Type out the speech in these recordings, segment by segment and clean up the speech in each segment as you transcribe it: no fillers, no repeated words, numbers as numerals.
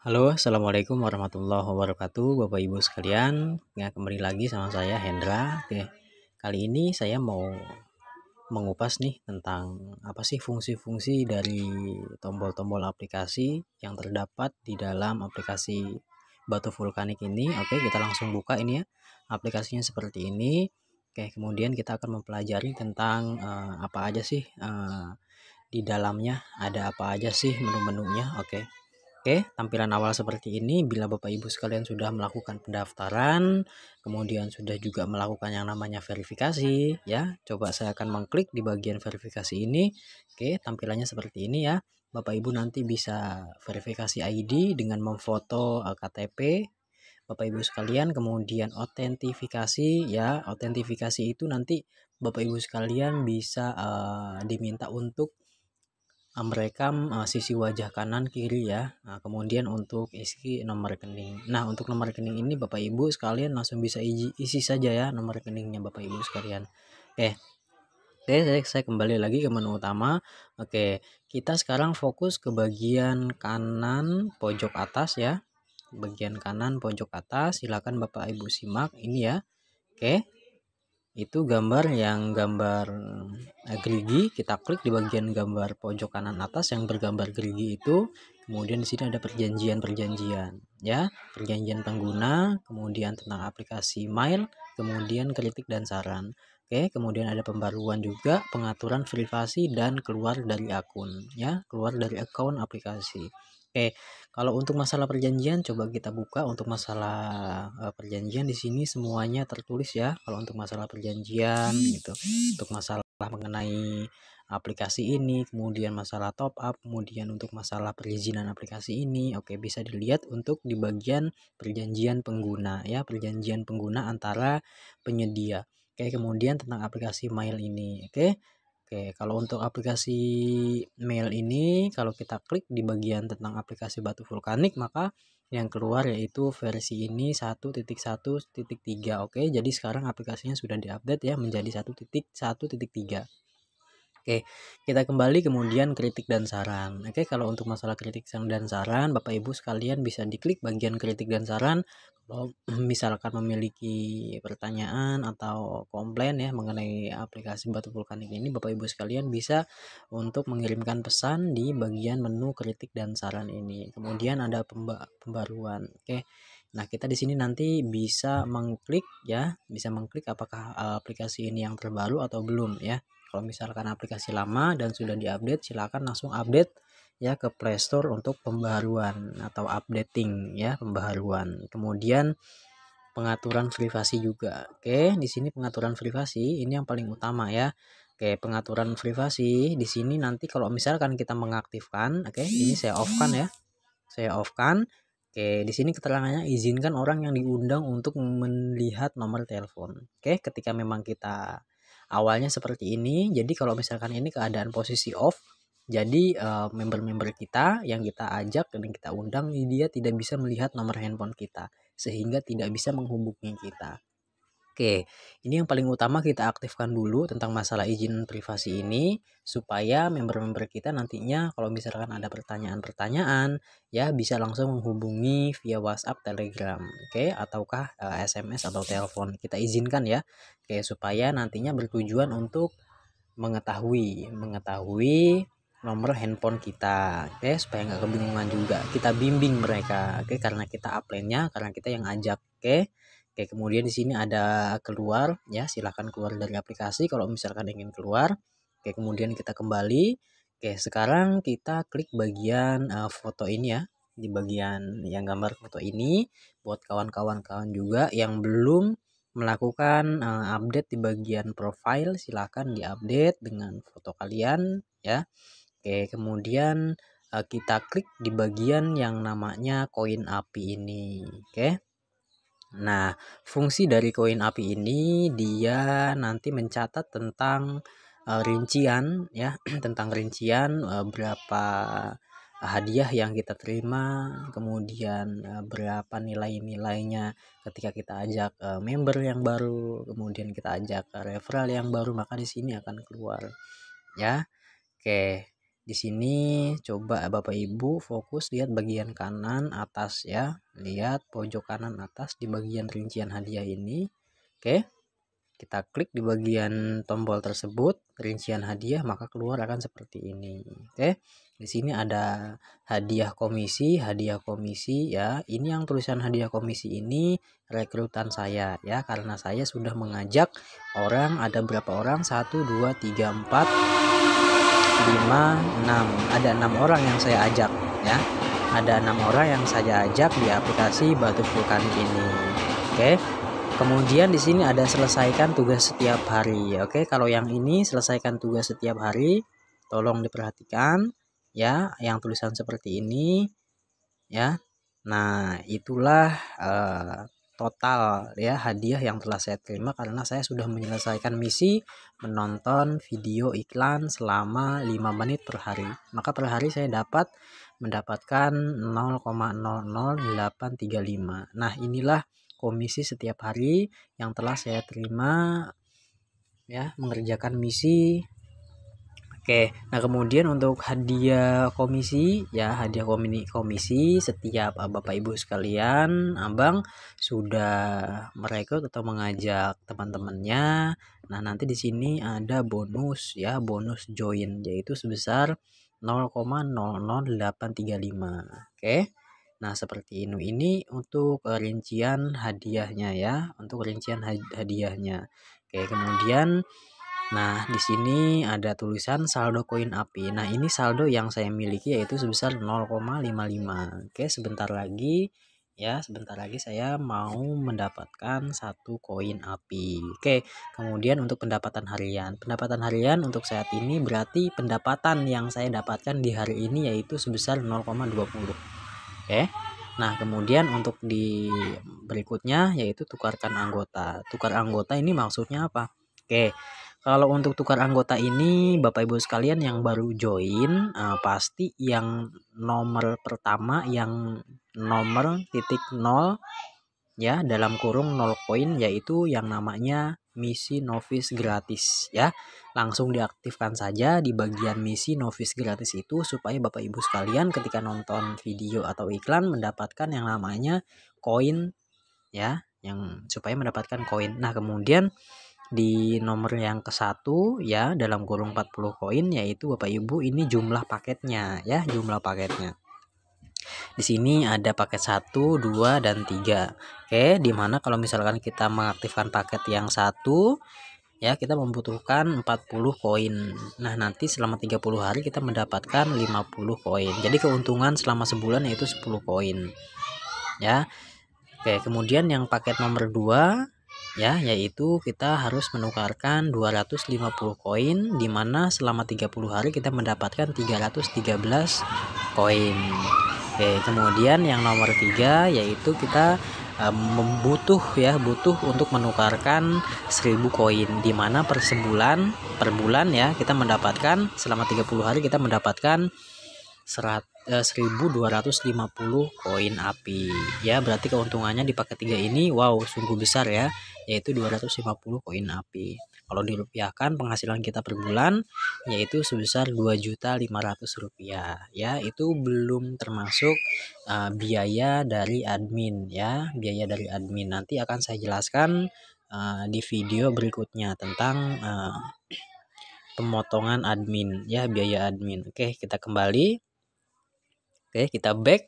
Halo, assalamualaikum warahmatullahi wabarakatuh, Bapak Ibu sekalian. Ya, kembali lagi sama saya Hendra. Oke, kali ini saya mau mengupas nih tentang apa sih fungsi-fungsi dari tombol-tombol aplikasi yang terdapat di dalam aplikasi batu vulkanik ini. Oke, kita langsung buka ini ya. Aplikasinya seperti ini. Oke, kemudian kita akan mempelajari tentang apa aja sih di dalamnya, ada apa aja sih menu-menunya. Oke, tampilan awal seperti ini bila Bapak Ibu sekalian sudah melakukan pendaftaran, kemudian sudah juga melakukan yang namanya verifikasi, ya. Coba saya akan mengklik di bagian verifikasi ini. Oke, tampilannya seperti ini ya. Bapak Ibu nanti bisa verifikasi ID dengan memfoto KTP Bapak Ibu sekalian, kemudian otentifikasi ya. Otentifikasi itu nanti Bapak Ibu sekalian bisa diminta untuk merekam sisi wajah kanan kiri ya. Nah, kemudian untuk isi nomor rekening. Nah, untuk nomor rekening ini Bapak Ibu sekalian langsung bisa isi saja ya nomor rekeningnya Bapak Ibu sekalian. Oke. Oke, saya kembali lagi ke menu utama. Oke, kita sekarang fokus ke bagian kanan pojok atas ya. Bagian kanan pojok atas, silakan Bapak Ibu simak ini ya. Oke. Itu gambar gerigi, kita klik di bagian gambar pojok kanan atas yang bergambar gerigi itu. Kemudian di sini ada perjanjian ya, perjanjian pengguna, kemudian tentang aplikasi mail, kemudian kritik dan saran. Oke, kemudian ada pembaruan juga, pengaturan privasi dan keluar dari akun ya, keluar dari akun aplikasi. Oke, kalau untuk masalah perjanjian coba kita buka untuk masalah perjanjian di sini semuanya tertulis ya. Kalau untuk masalah perjanjian gitu, untuk masalah mengenai aplikasi ini, kemudian masalah top up, kemudian untuk masalah perizinan aplikasi ini, oke bisa dilihat untuk di bagian perjanjian pengguna ya, perjanjian pengguna antara penyedia. Oke, kemudian tentang aplikasi mail ini. Oke, kalau untuk aplikasi mail ini, kalau kita klik di bagian tentang aplikasi batu vulkanik, maka yang keluar yaitu versi ini 1.1.3. Oke, jadi sekarang aplikasinya sudah diupdate ya menjadi 1.1.3. Oke, kita kembali kemudian kritik dan saran. Oke, kalau untuk masalah kritik dan saran, Bapak Ibu sekalian bisa diklik bagian kritik dan saran. Kalau misalkan memiliki pertanyaan atau komplain ya mengenai aplikasi batu vulkanik ini, Bapak Ibu sekalian bisa untuk mengirimkan pesan di bagian menu kritik dan saran ini. Kemudian ada pembaruan. Oke. Nah, kita di sini nanti bisa mengklik ya, bisa mengklik apakah aplikasi ini yang terbaru atau belum ya. Kalau misalkan aplikasi lama dan sudah diupdate, silakan langsung update ya ke Play Store untuk pembaruan atau updating ya, pembaruan. Kemudian pengaturan privasi juga. Oke, di sini pengaturan privasi ini yang paling utama ya. Oke, pengaturan privasi di sini nanti kalau misalkan kita mengaktifkan, oke, ini saya off-kan ya. Saya off-kan. Oke, di sini keterangannya izinkan orang yang diundang untuk melihat nomor telepon. Oke, ketika memang kita awalnya seperti ini, jadi kalau misalkan ini keadaan posisi off, jadi member-member kita yang kita ajak dan kita undang dia tidak bisa melihat nomor handphone kita sehingga tidak bisa menghubungi kita. Oke, ini yang paling utama kita aktifkan dulu tentang masalah izin privasi ini supaya member-member kita nantinya kalau misalkan ada pertanyaan-pertanyaan ya bisa langsung menghubungi via WhatsApp, Telegram, oke, ataukah SMS atau telepon. Kita izinkan ya. Oke, supaya nantinya bertujuan untuk mengetahui nomor handphone kita. Oke, supaya nggak kebingungan juga. Kita bimbing mereka. Oke, karena kita upline-nya, karena kita yang ajak. Oke, kemudian di sini ada keluar ya, silahkan keluar dari aplikasi kalau misalkan ingin keluar. Oke, kemudian kita kembali. Oke, sekarang kita klik bagian foto ini ya, di bagian yang gambar foto ini buat kawan-kawan juga yang belum melakukan update di bagian profile, silahkan diupdate dengan foto kalian ya. Oke, kemudian kita klik di bagian yang namanya koin api ini. Oke. Nah, fungsi dari koin api ini dia nanti mencatat tentang rincian ya, tentang rincian berapa hadiah yang kita terima, kemudian berapa nilai-nilainya ketika kita ajak member yang baru, kemudian kita ajak referral yang baru, maka di sini akan keluar ya. Oke. Di sini coba Bapak Ibu fokus lihat bagian kanan atas ya. Lihat pojok kanan atas di bagian rincian hadiah ini. Oke. Kita klik di bagian tombol tersebut, rincian hadiah, maka keluar akan seperti ini. Oke. Di sini ada hadiah komisi ya. Ini yang tulisan hadiah komisi ini rekrutan saya ya, karena saya sudah mengajak orang, ada berapa orang? 1 2 3 4 5 6. Ada 6 orang yang saya ajak ya. Ada 6 orang yang saya ajak di aplikasi Batu Vulkanik ini. Oke. Kemudian di sini ada selesaikan tugas setiap hari. Oke, kalau yang ini selesaikan tugas setiap hari, tolong diperhatikan ya, yang tulisan seperti ini ya. Nah, itulah total ya hadiah yang telah saya terima karena saya sudah menyelesaikan misi menonton video iklan selama 5 menit per hari. Maka per hari saya mendapatkan 0,00835. Nah, inilah komisi setiap hari yang telah saya terima ya, mengerjakan misi. Oke, nah kemudian untuk hadiah komisi ya, hadiah komisi setiap Bapak Ibu sekalian, Abang sudah merekrut atau mengajak teman-temannya. Nah, nanti di sini ada bonus ya, bonus join yaitu sebesar 0,00835. Oke. Nah, seperti ini untuk rincian hadiahnya ya, untuk rincian hadiahnya. Oke, kemudian nah di sini ada tulisan saldo koin api. Nah, ini saldo yang saya miliki yaitu sebesar 0,55. Oke, sebentar lagi ya, sebentar lagi saya mau mendapatkan 1 koin api. Oke, kemudian untuk pendapatan harian. Pendapatan harian untuk saat ini berarti pendapatan yang saya dapatkan di hari ini yaitu sebesar 0,20. Oke. Nah, kemudian untuk di berikutnya yaitu tukarkan anggota. Tukar anggota ini maksudnya apa? Oke. Kalau untuk tukar anggota ini Bapak Ibu sekalian yang baru join, pasti yang nomor pertama yang nomor titik 0 ya, dalam kurung 0 koin, yaitu yang namanya misi novice gratis ya. Langsung diaktifkan saja di bagian misi novice gratis itu supaya Bapak Ibu sekalian ketika nonton video atau iklan mendapatkan yang namanya koin ya, yang supaya mendapatkan koin. Nah, kemudian di nomor yang ke-1 ya, dalam kurung 40 koin, yaitu Bapak Ibu ini jumlah paketnya ya, jumlah paketnya. Di sini ada paket 1, 2, dan 3. Oke, dimana kalau misalkan kita mengaktifkan paket yang 1 ya, kita membutuhkan 40 koin. Nah, nanti selama 30 hari kita mendapatkan 50 koin. Jadi keuntungan selama sebulan yaitu 10 koin. Ya. Oke, kemudian yang paket nomor 2 ya, yaitu kita harus menukarkan 250 koin, dimana selama 30 hari kita mendapatkan 313 koin. Oke, kemudian yang nomor 3 yaitu kita butuh untuk menukarkan 1000 koin, dimana per bulan ya kita mendapatkan selama 30 hari kita mendapatkan 1250 koin api ya. Berarti keuntungannya di paket 3 ini wow sungguh besar ya, yaitu 250 koin api. Kalau dirupiahkan penghasilan kita per bulan yaitu sebesar Rp2.500 ya. Itu belum termasuk biaya dari admin ya, biaya dari admin. Nanti akan saya jelaskan di video berikutnya tentang pemotongan admin ya, biaya admin. Oke, kita kembali. Oke, kita back.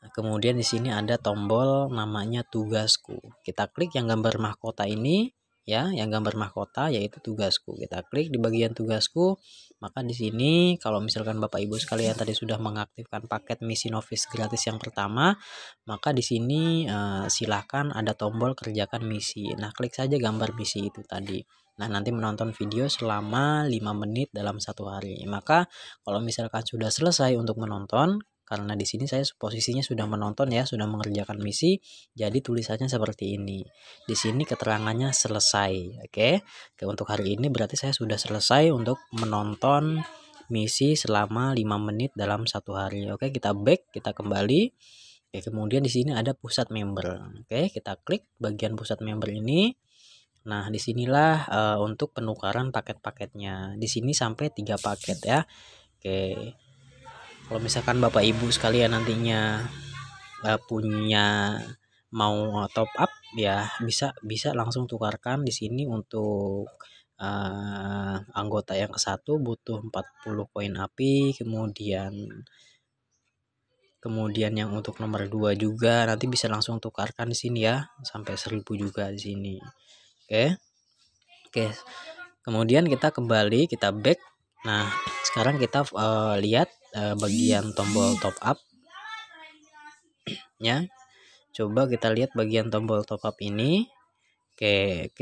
Nah, kemudian di sini ada tombol namanya tugasku. Kita klik yang gambar mahkota ini ya, yang gambar mahkota yaitu tugasku. Kita klik di bagian tugasku. Maka di sini kalau misalkan Bapak Ibu sekalian tadi sudah mengaktifkan paket misi novice gratis yang pertama, maka di sini silahkan ada tombol kerjakan misi. Nah, klik saja gambar misi itu tadi. Nah, nanti menonton video selama 5 menit dalam 1 hari. Maka kalau misalkan sudah selesai untuk menonton, karena di sini saya posisinya sudah menonton ya, sudah mengerjakan misi, jadi tulisannya seperti ini. Di sini keterangannya selesai. Oke. Untuk hari ini berarti saya sudah selesai untuk menonton misi selama 5 menit dalam 1 hari. Oke, kita back, kita kembali. Oke, kemudian di sini ada pusat member. Oke, kita klik bagian pusat member ini. Nah, disinilah untuk penukaran paket-paketnya. Di sini sampai 3 paket ya. Oke. Kalau misalkan Bapak Ibu sekalian nantinya punya mau top up ya bisa langsung tukarkan di sini untuk anggota yang ke-1 butuh 40 koin api, kemudian yang untuk nomor 2 juga nanti bisa langsung tukarkan di sini ya, sampai 1000 juga di sini. Oke. Kemudian kita kembali, kita back. Nah, sekarang kita lihat bagian tombol top up ya. Coba kita lihat bagian tombol top up ini. Oke,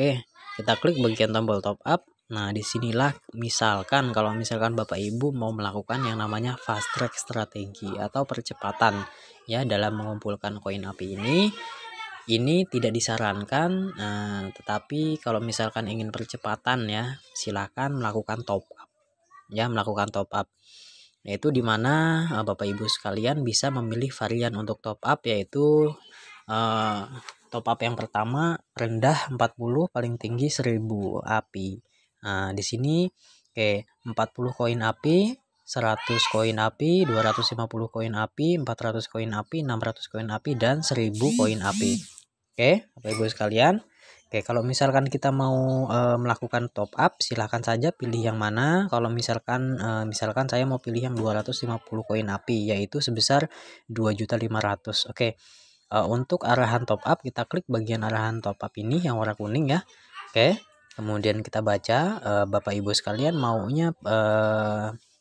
kita klik bagian tombol top up. Nah, disinilah kalau misalkan Bapak Ibu mau melakukan yang namanya fast track strategi atau percepatan ya dalam mengumpulkan koin api ini tidak disarankan, tetapi kalau misalkan ingin percepatan ya silahkan melakukan top up ya, yaitu dimana Bapak Ibu sekalian bisa memilih varian untuk top up, yaitu top up yang pertama rendah 40, paling tinggi 1000 api. Nah, di sini 40 koin api, 100 koin api, 250 koin api, 400 koin api, 600 koin api, dan 1000 koin api. Oke, Bapak Ibu sekalian. Oke, kalau misalkan kita mau melakukan top up, silahkan saja pilih yang mana. Kalau misalkan saya mau pilih yang 250 koin api, yaitu sebesar 2.500.000. Oke. Untuk arahan top up, kita klik bagian arahan top up ini yang warna kuning ya. Oke. Kemudian kita baca Bapak Ibu sekalian maunya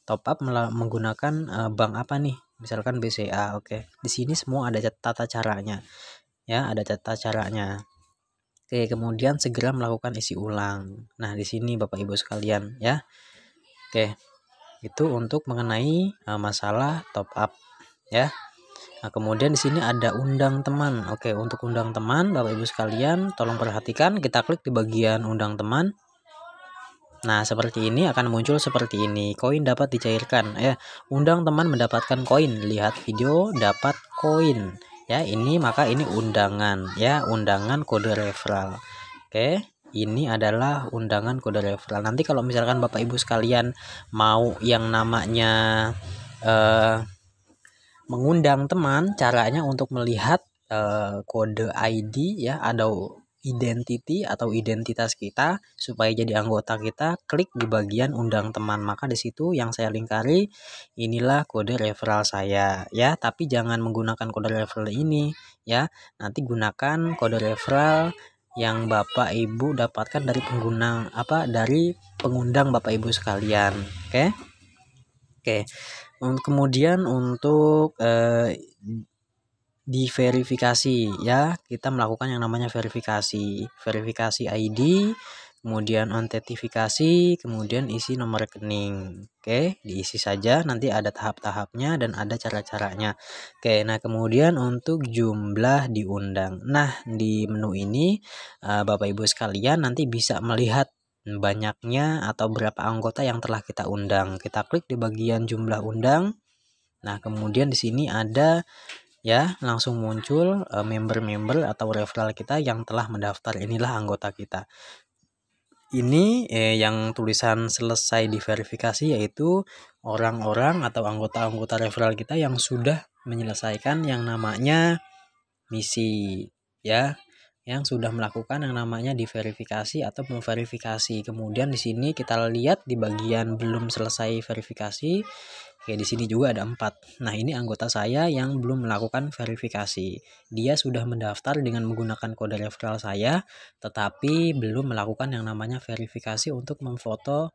top up menggunakan bank apa nih? Misalkan BCA. Oke. Di sini semua ada tata caranya. Ya, ada tata caranya. Oke, kemudian segera melakukan isi ulang. Nah, di sini Bapak Ibu sekalian ya. Oke. Itu untuk mengenai masalah top up ya. Nah, kemudian di sini ada undang teman. Oke, untuk undang teman, Bapak Ibu sekalian, tolong perhatikan, kita klik di bagian undang teman. Nah, seperti ini akan muncul seperti ini. Koin dapat dicairkan. Ya, undang teman mendapatkan koin. Lihat video dapat koin. Ya, maka ini undangan ya, undangan kode referral. Oke. Ini adalah undangan kode referral. Nanti kalau misalkan Bapak Ibu sekalian mau yang namanya mengundang teman, caranya untuk melihat kode ID ya, ada identitas kita supaya jadi anggota kita, klik di bagian undang teman. Maka di situ yang saya lingkari inilah kode referral saya ya, tapi jangan menggunakan kode referral ini ya. Nanti gunakan kode referral yang Bapak Ibu dapatkan dari pengundang Bapak Ibu sekalian. Oke. Kemudian untuk diverifikasi ya, kita melakukan yang namanya verifikasi ID, kemudian autentifikasi, kemudian isi nomor rekening. Oke, diisi saja, nanti ada tahap-tahapnya dan ada cara-caranya. Oke, nah kemudian untuk jumlah diundang. Nah, di menu ini Bapak Ibu sekalian nanti bisa melihat banyaknya atau berapa anggota yang telah kita undang. Kita klik di bagian jumlah undang. Nah, kemudian di sini ada ya, langsung muncul member-member atau referral kita yang telah mendaftar. Inilah anggota kita. Ini yang tulisan selesai diverifikasi, yaitu orang-orang atau anggota-anggota referral kita yang sudah menyelesaikan yang namanya misi ya, yang sudah melakukan yang namanya diverifikasi atau memverifikasi. Kemudian di sini kita lihat di bagian belum selesai verifikasi. Oke, di sini juga ada 4. Nah, ini anggota saya yang belum melakukan verifikasi. Dia sudah mendaftar dengan menggunakan kode referral saya, tetapi belum melakukan yang namanya verifikasi untuk memfoto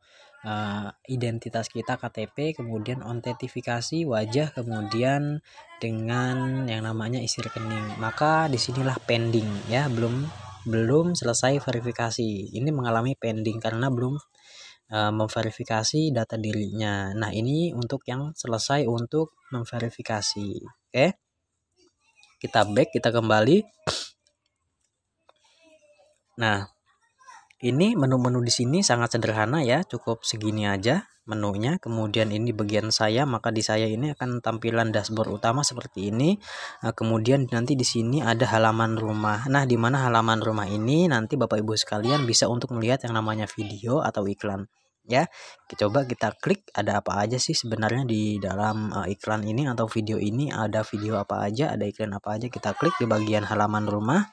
identitas kita, KTP, kemudian autentifikasi wajah, kemudian dengan yang namanya isi rekening. Maka disinilah pending ya, belum selesai verifikasi. Ini mengalami pending karena belum memverifikasi data dirinya. Nah, ini untuk yang selesai untuk memverifikasi. Oke. Kita back, kita kembali. Nah, ini menu-menu di sini sangat sederhana ya, cukup segini aja menunya. Kemudian ini bagian saya, maka di saya ini akan tampilan dashboard utama seperti ini. Kemudian nanti di sini ada halaman rumah. Nah, di mana halaman rumah ini nanti Bapak Ibu sekalian bisa untuk melihat yang namanya video atau iklan ya. Coba kita klik ada apa aja sih sebenarnya di dalam iklan ini atau video ini, ada video apa aja, ada iklan apa aja, kita klik di bagian halaman rumah.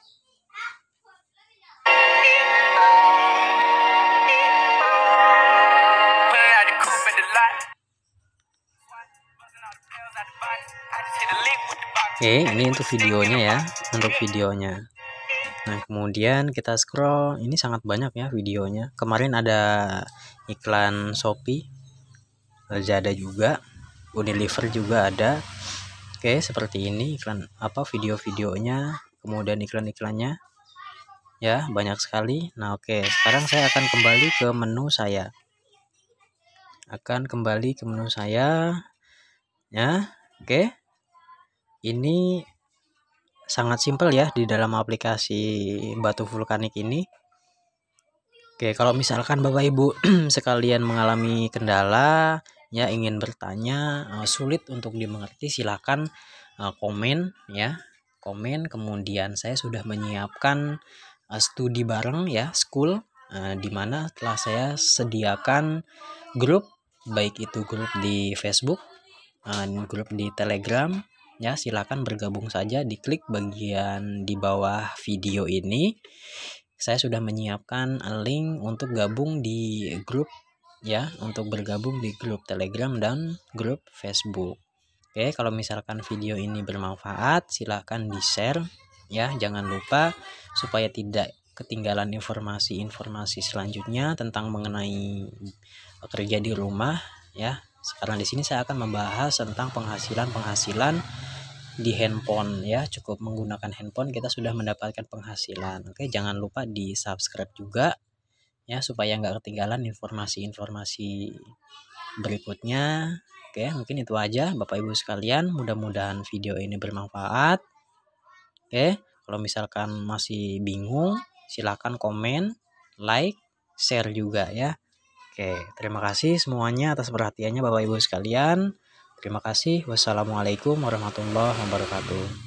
Oke, ini untuk videonya ya, untuk videonya. Nah, kemudian kita scroll, ini sangat banyak ya videonya. Kemarin ada iklan Shopee, Lazada juga, Unilever juga ada. Oke, seperti ini iklan video-videonya, kemudian iklan-iklannya. Ya, banyak sekali. Nah, oke, sekarang saya akan kembali ke menu saya. Ya, oke. Ini sangat simpel ya di dalam aplikasi batu vulkanik ini. Oke, kalau misalkan Bapak Ibu sekalian mengalami kendala ya, ingin bertanya, sulit untuk dimengerti, silakan komen ya. Komen, kemudian saya sudah menyiapkan studi bareng ya, school, di mana telah saya sediakan grup, baik itu grup di Facebook, grup di Telegram ya. Silakan bergabung saja, diklik bagian di bawah video ini. Saya sudah menyiapkan link untuk gabung di grup ya, untuk bergabung di grup Telegram dan grup Facebook. Oke, kalau misalkan video ini bermanfaat, silahkan di-share ya. Jangan lupa supaya tidak ketinggalan informasi-informasi selanjutnya tentang mengenai kerja di rumah ya. Sekarang di sini saya akan membahas tentang penghasilan di handphone ya. Cukup menggunakan handphone kita sudah mendapatkan penghasilan. Oke, jangan lupa di subscribe juga ya, supaya nggak ketinggalan informasi-informasi berikutnya. Oke, mungkin itu aja Bapak Ibu sekalian, mudah-mudahan video ini bermanfaat. Oke, kalau misalkan masih bingung silahkan komen, like, share juga ya. Oke, terima kasih semuanya atas perhatiannya Bapak Ibu sekalian. Terima kasih. Wassalamualaikum warahmatullahi wabarakatuh.